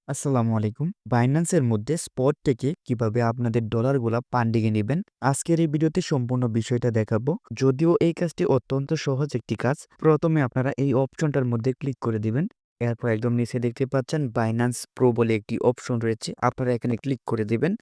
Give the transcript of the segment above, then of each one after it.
আসসালামু আলাইকুম। বাইন্যান্সের মধ্যে স্পট থেকে কিভাবে আপনাদের ডলারগুলা পান্ডিকে নিবেন, আজকের এই ভিডিওতে সম্পূর্ণ বিষয়টা দেখাবো। যদিও এই কাজটি অত্যন্ত সহজ একটি কাজ। প্রথমে আপনারা এই অপশনটার মধ্যে ক্লিক করে দিবেন। এরপর একদম নিচে দেখতে পাচ্ছেন বাইন্যান্স প্রো বলে একটি অপশন রয়েছে। আপনারা এখানে ক্লিক করে দিবেন।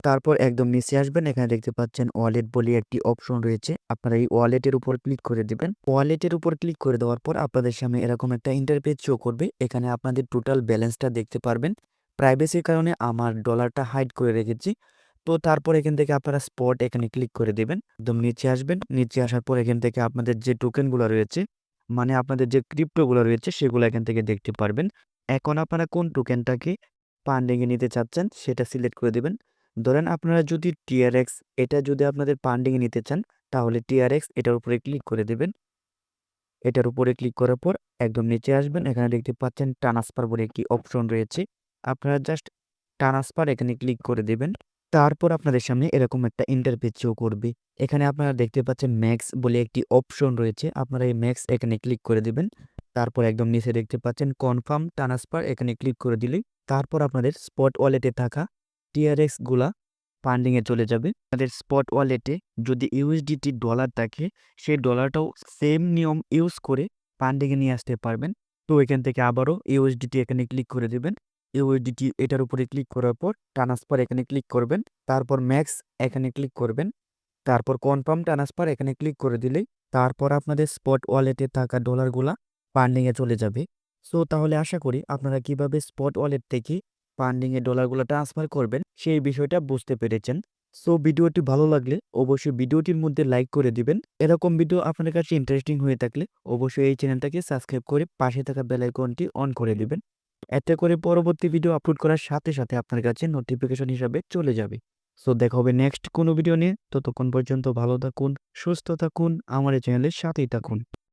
তারপর একদম নিচে আসবেন, এখানে দেখতে পাচ্ছেন ওয়ালেট বলে একটি অপশন রয়েছে। আপনারা এই ওয়ালেটের উপর ক্লিক করে দিবেন। ওয়ালেটের উপর ক্লিক করে দেওয়ার পর আপনাদের সামনে এরকম একটা ইন্টারফেস শো করবে। এখানে আপনাদের টোটাল ব্যালেন্সটা দেখতে পারবেন। প্রাইভেসির কারণে আমার ডলারটা হাইড করে রেখেছি। তো তারপর এখান থেকে আপনারা স্পট এখানে ক্লিক করে দিবেন। একদম নিচে আসবেন। নিচে আসার পর এখান থেকে আপনাদের যে টোকেনগুলো রয়েছে, মানে আপনাদের যে ক্রিপ্টোগুলো রয়েছে সেগুলো এখান থেকে দেখতে পারবেন। এখন আপনারা কোন টোকেনটাকে ফান্ডিংয়ে নিতে চাচ্ছেন সেটা সিলেক্ট করে দিবেন। ধরেন আপনারা যদি টিআরএক্স এটা যদি আপনাদের ফান্ডিংয়ে নিতে চান, তাহলে টিআরএক্স এটার উপরে ক্লিক করে দিবেন। এটার উপরে ক্লিক করার পর একদম নিচে আসবেন। এখানে দেখতে পাচ্ছেন ট্রান্সফার বলে একটি অপশন রয়েছে। আপনারা জাস্ট ট্রান্সফার এখানে ক্লিক করে দিবেন। তারপর আপনাদের সামনে এরকম একটা ইন্টারফেস শো করবে। এখানে আপনারা দেখতে পাচ্ছেন ম্যাক্স বলে একটি অপশন রয়েছে। আপনারা এই ম্যাক্স এখানে ক্লিক করে দিবেন। তারপর একদম নিচে দেখতে পাচ্ছেন কনফার্ম ট্রান্সফার এখানে ক্লিক করে দিলেই তারপর আপনাদের স্পট ওয়ালেটে থাকা টিআরএক্স গুলা ফান্ডিংয়ে চলে যাবে। আপনাদের স্পট ওয়ালেটে যদি ইউএসডিটি ডলার থাকে, সেই ডলারটাও সেম নিয়ম ইউজ করে ফান্ডিংয়ে নিয়ে আসতে পারবেন। তো এখান থেকে আবারও ইউএসডিটি এখানে ক্লিক করে দিবেন। ইউএসডিটি এটার উপরে ক্লিক করার পর ট্রান্সফার এখানে ক্লিক করবেন। তারপর ম্যাক্স এখানে ক্লিক করবেন। তারপর কনফার্ম ট্রান্সফার এখানে ক্লিক করে দিলেই তারপর আপনাদের স্পট ওয়ালেটে থাকা ডলারগুলা ফান্ডিংয়ে চলে যাবে। সো তাহলে আশা করি আপনারা কিভাবে স্পট ওয়ালেট থেকে ফান্ডিংয়ে ডলারগুলো ট্রান্সফার করবেন সেই বিষয়টা বুঝতে পেরেছেন। সো ভিডিওটি ভালো লাগলে অবশ্যই ভিডিওটির মধ্যে লাইক করে দিবেন। এরকম ভিডিও আপনার কাছে ইন্টারেস্টিং হয়ে থাকলে অবশ্যই এই চ্যানেলটাকে সাবস্ক্রাইব করে পাশে থাকা বেল আইকনটি অন করে দিবেন। এতে করে পরবর্তী ভিডিও আপলোড করার সাথে সাথে আপনার কাছে নোটিফিকেশন হিসাবে চলে যাবে। সো দেখা হবে নেক্সট কোনো ভিডিও নিয়ে। ততক্ষণ পর্যন্ত ভালো থাকুন, সুস্থ থাকুন, আমার এই চ্যানেলের সাথেই থাকুন।